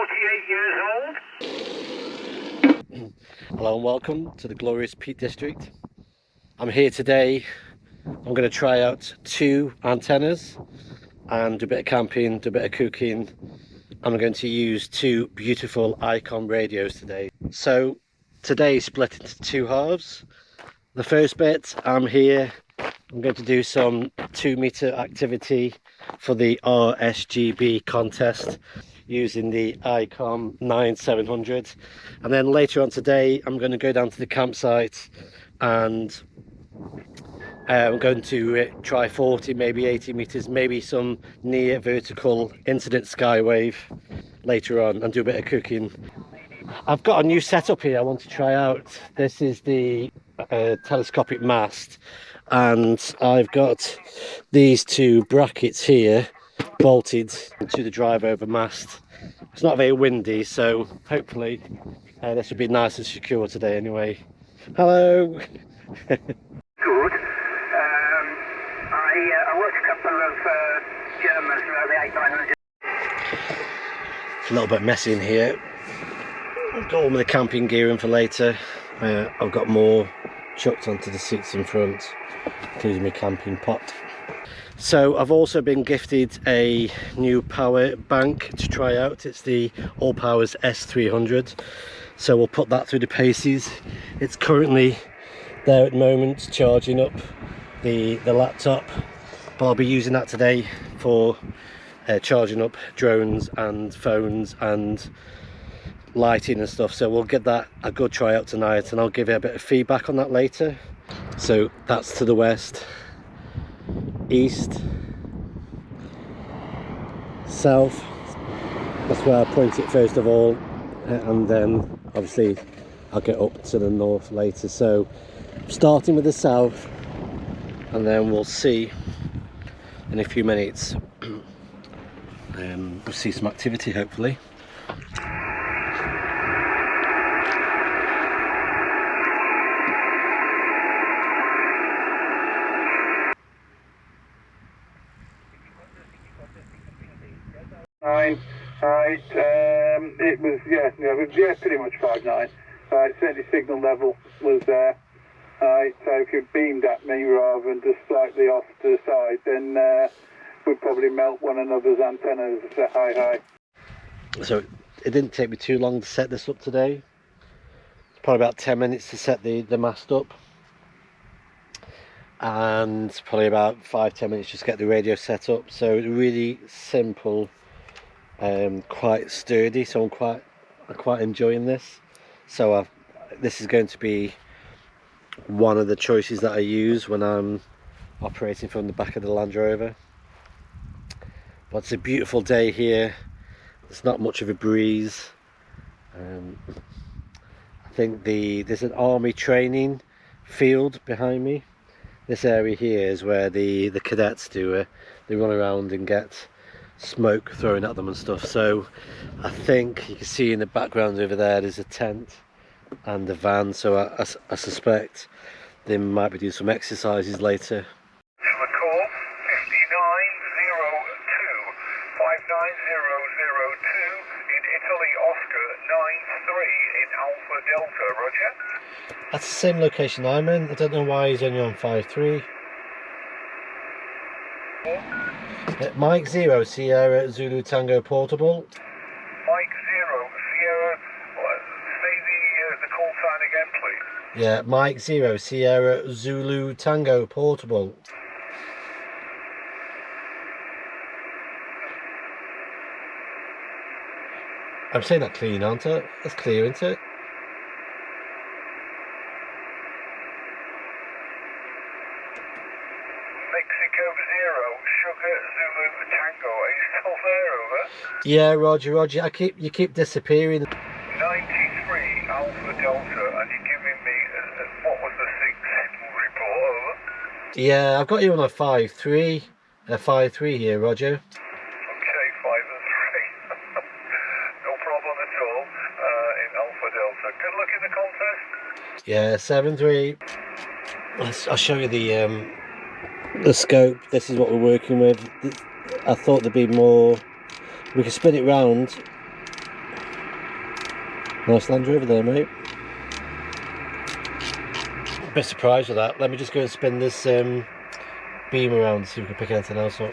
48 years old. Hello and welcome to the glorious Peak District. I'm here today. I'm going to try out 2 antennas and do a bit of camping, do a bit of cooking. I'm going to use 2 beautiful Icom radios today. So today is split into 2 halves. The first bit, I'm here. I'm going to do some 2-meter activity for the RSGB contest using the Icom 9700, and then later on today I'm going to go down to the campsite and I'm going to try 40, maybe 80 meters, maybe some near vertical incident skywave later on, and do a bit of cooking. I've got a new setup here I want to try out. This is the telescopic mast, and I've got these 2 brackets here bolted to the drive over mast. It's not very windy, so hopefully this will be nice and secure today anyway. Hello. Good. I watched a couple of Germans around the 8900. It's a little bit messy in here. I've got all my camping gear in for later. I've got more chucked onto the seats in front, including my camping pot. So I've also been gifted a new power bank to try out. It's the All Powers S300. So we'll put that through the paces. It's currently there at the moment, charging up the laptop. But I'll be using that today for charging up drones and phones and lighting and stuff. So we'll give that a good try out tonight, and I'll give you a bit of feedback on that later. So that's to the west, east, south. That's where I point it first of all, and then obviously I'll get up to the north later. So starting with the south, and then we'll see in a few minutes. We'll see some activity hopefully. It was pretty much 5.9. Certainly signal level was there. So if you beamed at me rather than just slightly off to the side, then we'd probably melt one another's antennas. High. So it didn't take me too long to set this up today. It's probably about 10 minutes to set the mast up, and probably about 5-10 minutes just to get the radio set up. So really simple, quite sturdy. So I'm quite enjoying this. So this is going to be one of the choices that I use when I'm operating from the back of the Land Rover. But it's a beautiful day here. There's not much of a breeze. I think there's an army training field behind me. This area here is where the cadets do they run around and get smoke thrown at them and stuff. So I think you can see in the background over there's a tent and a van, so I suspect they might be doing some exercises later. Call 59002 in Italy, Oscar 93 in Alpha Delta, roger. That's the same location I'm in. I don't know why he's only on 5.3. Mike 0 Sierra Zulu Tango Portable. Mike 0 Sierra, say the call sign again please. Yeah, Mike 0 Sierra Zulu Tango Portable. I'm saying that clean, aren't I? That's clear, isn't it? Mexico 0 Sugar Zulu Tango, are you still there, over? Yeah, Roger. You keep disappearing. 93 Alpha Delta, and you're giving me what was the signal report, over? Yeah, I've got you on a 5.3. A 5.3 here, Roger. Okay, 5 and 3. No problem at all in Alpha Delta. Good luck in the contest. Yeah, 7.3. I'll show you the scope. This is what we're working with. I thought there'd be more. We could spin it round Nice Land Rover there, mate. A bit surprised with that. Let me just go and spin this beam around and see if we can pick anything else up.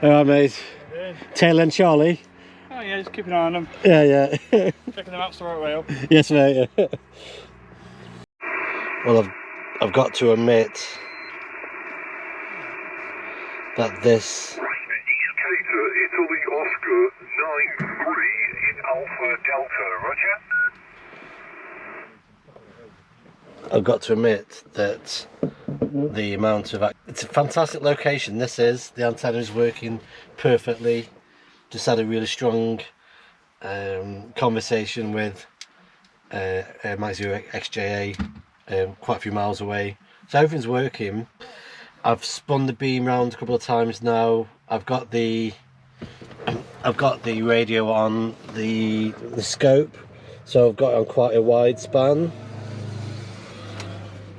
Alright, mate. Tail end Charlie. Oh yeah, just keep an eye on them. Yeah, yeah. Checking them out the right way up. Yes, mate. Yeah. Well, I've got to admit that this. Indicator Italy Oscar 93 in Alpha Delta, roger. I've got to admit that the amount of... It's a fantastic location, this is. The antenna is working perfectly. Just had a really strong conversation with Mike Zero XJA quite a few miles away. So everything's working. I've spun the beam round a couple of times now. I've got the radio on the scope, so I've got it on quite a wide span,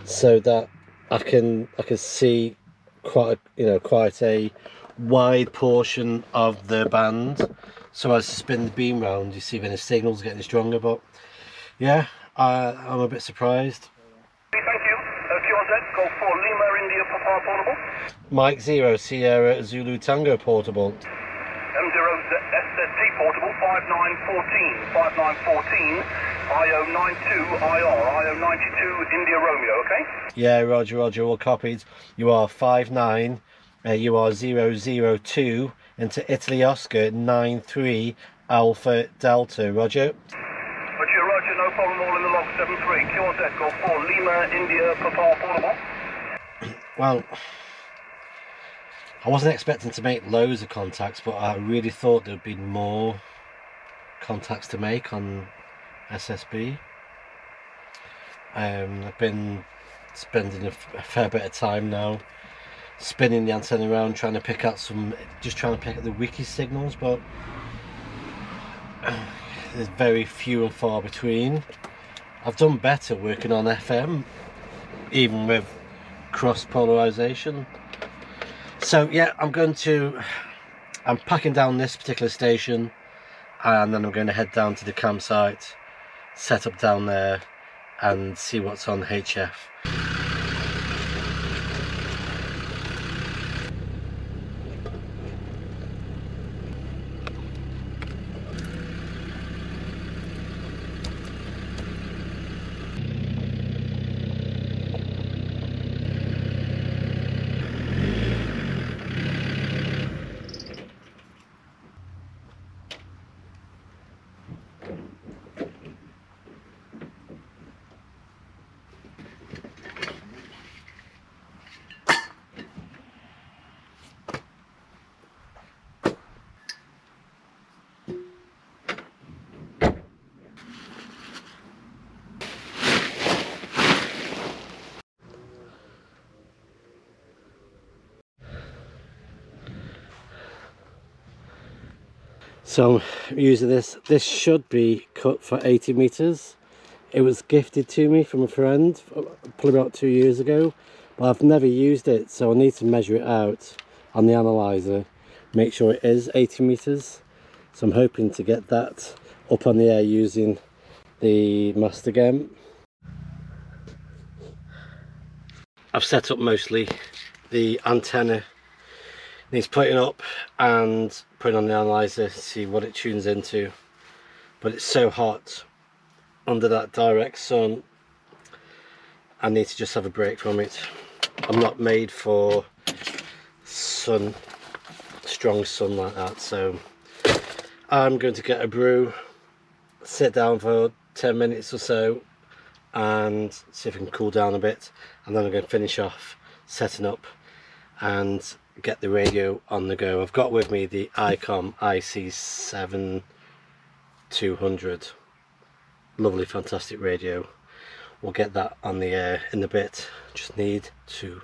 so that I can see quite a wide portion of the band. So as I spin the beam round, you see when the signal's getting stronger. But yeah, I'm a bit surprised. Thank you. QRZ, go for Lima India Papa portable. Mike Zero Sierra Zulu Tango portable. M0SST portable 5914 IO92 IO92 India Romeo, okay? Yeah, Roger, all copied. You are 59, you are 002 into Italy Oscar 93 Alpha Delta, Roger. Roger, no problem, all in the log 73. QRZ, go for Lima India Papa portable. Well, I wasn't expecting to make loads of contacts, but I really thought there'd be more contacts to make on SSB. I've been spending a fair bit of time now spinning the antenna around, trying to pick out the weakest signals, but there's very few and far between. I've done better working on FM, even with cross polarization. So yeah, I'm packing down this particular station, and then I'm going to head down to the campsite, set up down there and see what's on HF. So I'm using this. This should be cut for 80 meters. It was gifted to me from a friend probably about 2 years ago, but I've never used it, so I need to measure it out on the analyzer, make sure it is 80 meters. So I'm hoping to get that up on the air using the mast again. I've set up mostly the antenna. Needs putting up and putting on the analyzer to see what it tunes into, but it's so hot under that direct sun, I need to just have a break from it. I'm not made for strong sun like that, so I'm going to get a brew, sit down for 10 minutes or so and see if I can cool down a bit, and then I'm going to finish off setting up and get the radio on the go. I've got with me the Icom IC 7200, lovely fantastic radio. We'll get that on the air in a bit. Just need to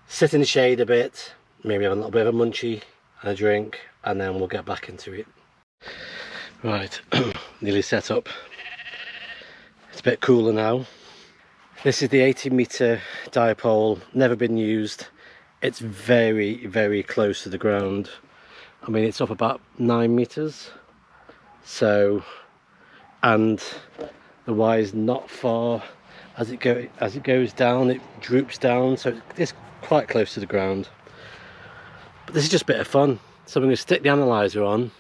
sit in the shade a bit, maybe have a little bit of a munchie and a drink, and then we'll get back into it. Right, nearly set up. It's a bit cooler now. This is the 80 meter dipole, never been used. It's very, very close to the ground, I mean, it's up about 9 meters. So, and the wire's not far. As it goes down, it droops down, so it's quite close to the ground. But this is just a bit of fun. So I'm going to stick the analyzer on,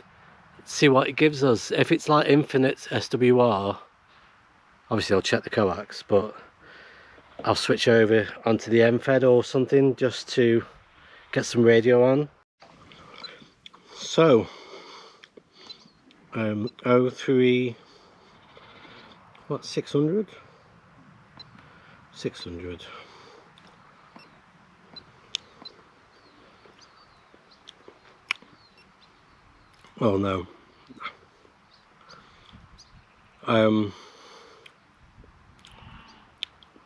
see what it gives us. If it's like infinite SWR, obviously I'll check the coax, but I'll switch over onto the M-Fed or something just to get some radio on. So, 03, what, 600? 600. Oh no.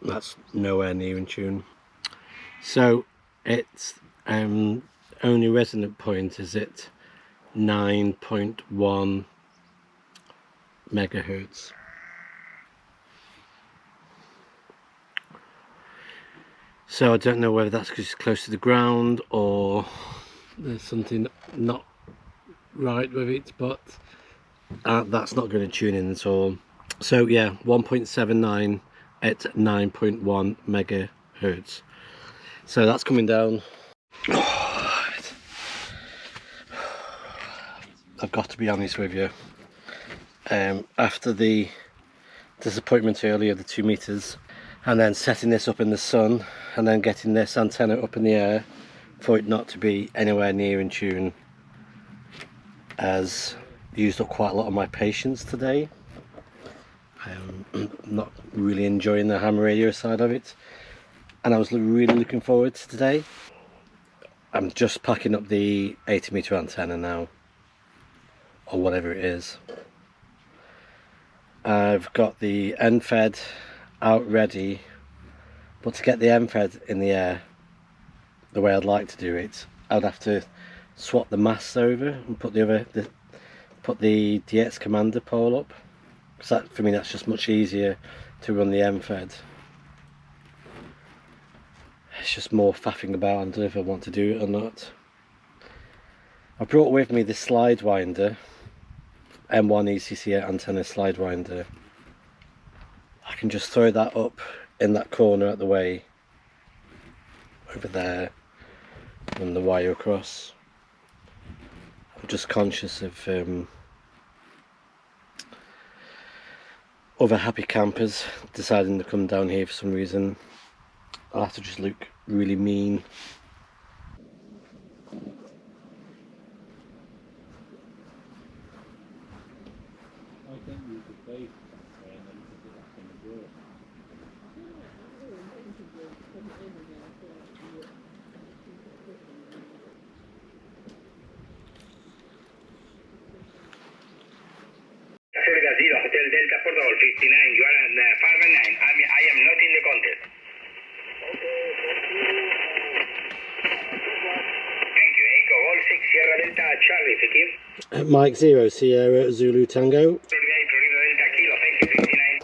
That's nowhere near in tune. So it's only resonant point is at 9.1 megahertz. So I don't know whether that's because it's close to the ground or there's something not right with it, but that's not going to tune in at all. So yeah, 1.79 at 9.1 megahertz. So that's coming down. I've got to be honest with you, after the disappointment earlier, the 2 meters, and then setting this up in the sun and then getting this antenna up in the air, for it not to be anywhere near in tune, has used up quite a lot of my patience today. I'm not really enjoying the ham radio side of it, and I was really looking forward to today. I'm just packing up the 80 meter antenna now, or whatever it is. I've got the M-Fed out ready, but to get the M-Fed in the air the way I'd like to do it, I'd have to swap the masts over and put the DX commander pole up, because that, for me, that's just much easier to run the M-Fed. It's just more faffing about. I don't know if I want to do it or not. I brought with me the slide winder, M1 ECC antenna slide winder. I can just throw that up in that corner at the way over there and the wire across. I'm just conscious of other happy campers deciding to come down here for some reason. I'll have to just look really mean. Hotel Delta Portugal 59, you are at 5 and 9. I am not in the contest. Thank you. Echo All 6 Sierra Delta Charlie, Fikir. Mike 0 Sierra Zulu Tango. Florida Delta Kilo, thank you, 59.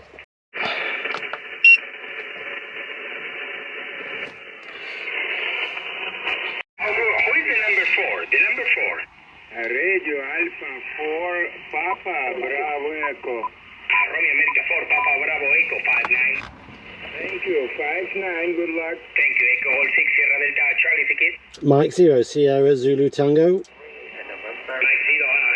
Who is the number 4? The number 4. Radio Alpha 4 Papa Bravo Echo. Romeo America 4 Papa Bravo Echo 59. Thank you, 59, good luck. Thank you, Echo All 6 Sierra Delta Charlie Ticket. Mike 0 Sierra Zulu Tango. Mike 0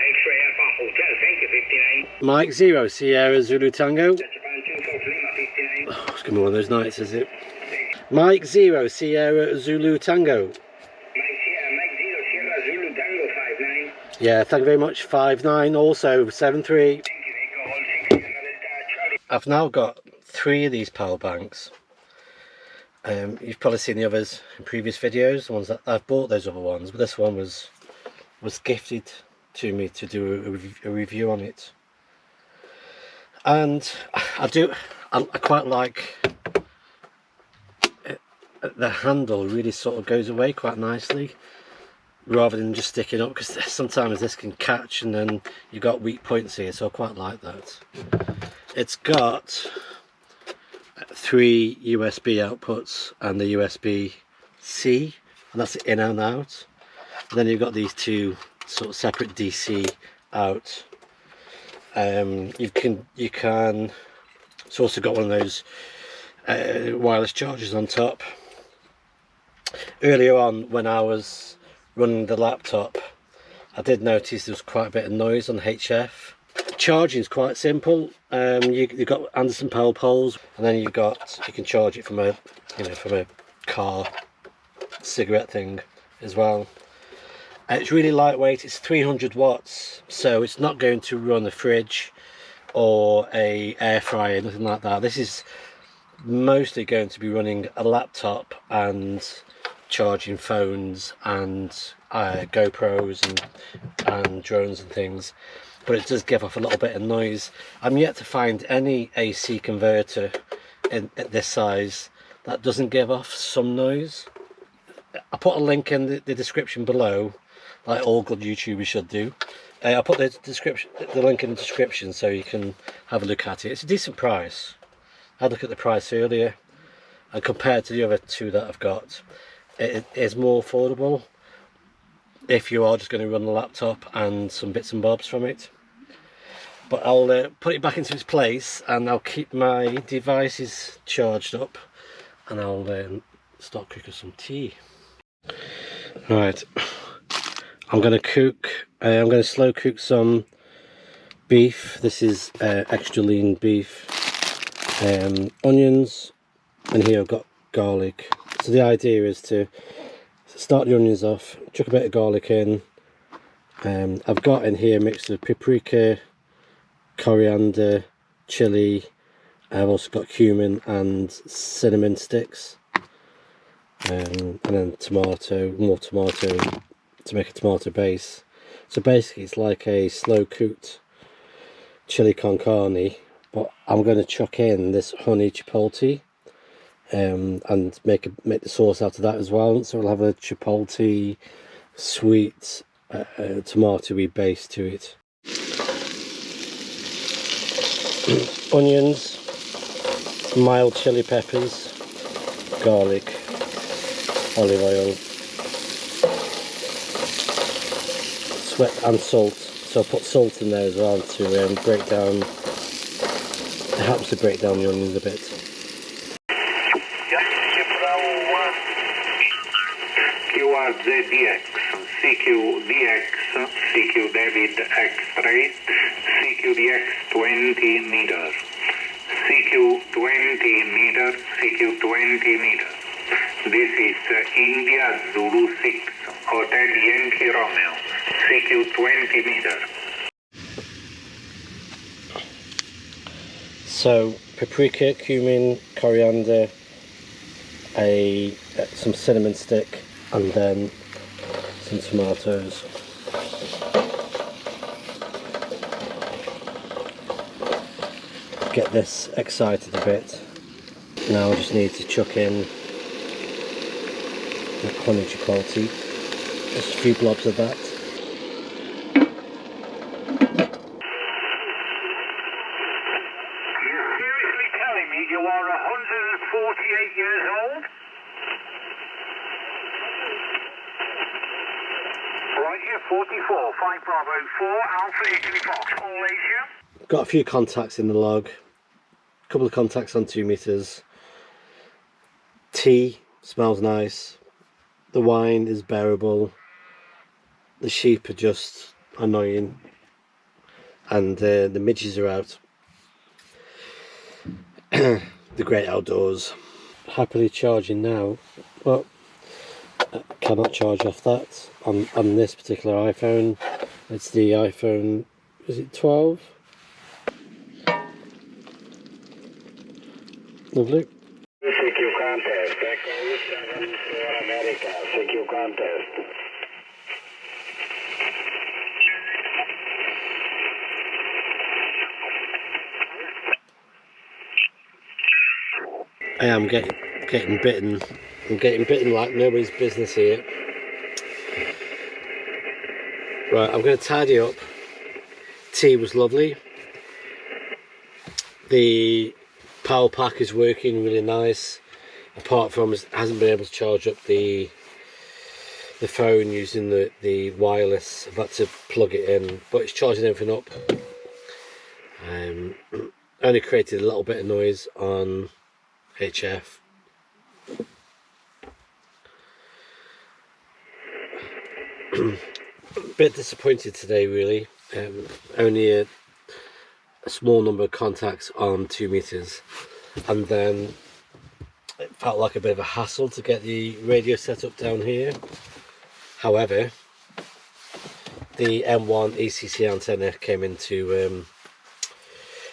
X-Ray Alpha Hotel, thank you, 59. Mike 0 Sierra Zulu Tango. Japan 2 Fox Lima 59. Oh, it's gonna be one of those nights, is it? Mike 0 Sierra Zulu Tango. Mike 0 Sierra Zulu Tango 59. Yeah, thank you very much. 59 also 73. Thank you, Echo All 6 Sierra Delta Charlie. I've now got 3 of these power banks. You've probably seen the others in previous videos, the ones that I've bought, those other ones, but this one was gifted to me to do a review on it. And I quite like it, the handle really sort of goes away quite nicely, rather than just sticking up, because sometimes this can catch and then you've got weak points here, so I quite like that. It's got 3 USB outputs and the USB-C, and that's in and out. And then you've got these 2 sort of separate DC out. You can it's also got one of those wireless chargers on top. Earlier on, when I was running the laptop, I did notice there was quite a bit of noise on HF. Charging is quite simple. You've got Anderson power poles, and then you can charge it from a car cigarette thing as well. It's really lightweight. It's 300 watts, so it's not going to run a fridge or a air fryer, nothing like that. This is mostly going to be running a laptop and charging phones and GoPros and drones and things, but it does give off a little bit of noise. I'm yet to find any AC converter at this size that doesn't give off some noise. I'll put a link in the description below, like all good YouTubers should do. I'll put the link in the description so you can have a look at it. It's a decent price. I had a look at the price earlier, and compared to the other two that I've got, it is more affordable if you are just going to run the laptop and some bits and bobs from it. But I'll put it back into its place, and I'll keep my devices charged up, and I'll start cooking some tea. Right, I'm going to slow cook some beef. This is extra lean beef, onions, and here I've got garlic. So the idea is to start the onions off, chuck a bit of garlic in. I've got in here a mix of paprika, coriander, chilli. I've also got cumin and cinnamon sticks, and then more tomato to make a tomato base. So basically it's like a slow cooked chili con carne, but I'm going to chuck in this honey chipotle and make the sauce out of that as well. So we'll have a chipotle sweet tomatoey base to it. Onions, mild chili peppers, garlic, olive oil, sweat and salt. So I'll put salt in there as well to break down. It helps to break down the onions a bit. QRZDX, CQDX, CQ David X-ray, CQDX 20 meters, CQ 20 meters, CQ 20 meters. This is India Zulu 6, Hotel Yankee Romeo, CQ 20 meters. So paprika, cumin, coriander, some cinnamon stick, and then some tomatoes. Get this excited a bit. Now I just need to chuck in the honey chipotle, just a few blobs of that. You're seriously telling me you are 148 years old? Right here, 44, 5 Bravo 4, Alpha Italy Fox, all Asia. Got a few contacts in the log, a couple of contacts on 2 meters. Tea smells nice, the wine is bearable, the sheep are just annoying, and the midges are out. The great outdoors. Happily charging now, but I cannot charge off that on this particular iPhone. It's the iPhone, is it 12? Lovely. CQ contest, Echo 7 for America, CQ contest. I am getting bitten. I'm getting bitten like nobody's business here. Right, I'm going to tidy up. Tea was lovely. The power pack is working really nice, apart from it hasn't been able to charge up the the phone using the wireless. I've had to plug it in, but it's charging everything up. Only created a little bit of noise on HF. Bit disappointed today, really. Only a small number of contacts on 2 meters, and then it felt like a bit of a hassle to get the radio set up down here. However, the M1 ECC antenna came in to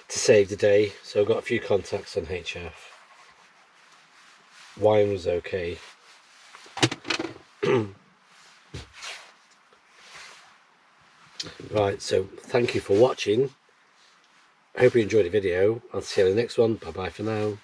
save the day, so I got a few contacts on HF. Wine was okay. Right, so thank you for watching. I hope you enjoyed the video. I'll see you in the next one. Bye bye for now.